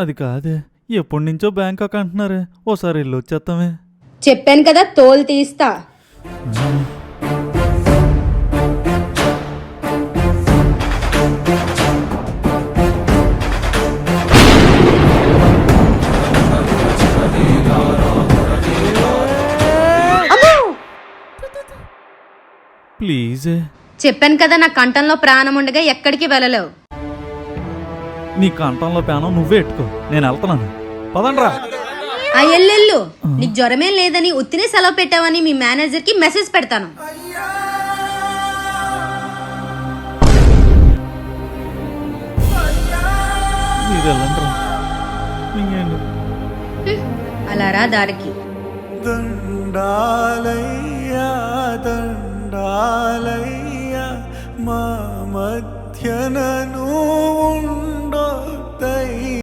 అది కాదే, ఎప్పటి నుంచో బ్యాంకాక్ అంటున్నారే, ఓసారి వెళ్ళి వచ్చేస్తామే. చెప్పాను కదా తోలు తీస్తా. ప్లీజ్, చెప్పాను కదా నా కంఠంలో ప్రాణం ఉండగా ఎక్కడికి వెళ్ళలేవు. నీ కంఠంలో ప్యానం నువ్వే ఎట్టుకో, నేను వెళ్తున్నాను. పదండ్రా. ఆ ఎల్లెళ్ళు, నీకు జ్వరమేం లేదని ఉత్తినే సెలవు పెట్టావని మీ మేనేజర్ కి మెసేజ్ పెడతాను. మీరు వెళ్ళండ్రా. ఇంకేంటి? అలా రా దారికి. దండాలయ్యా దండాలయ్యా మా మధ్యన నువ్వు ఉండొద్దయ్యా.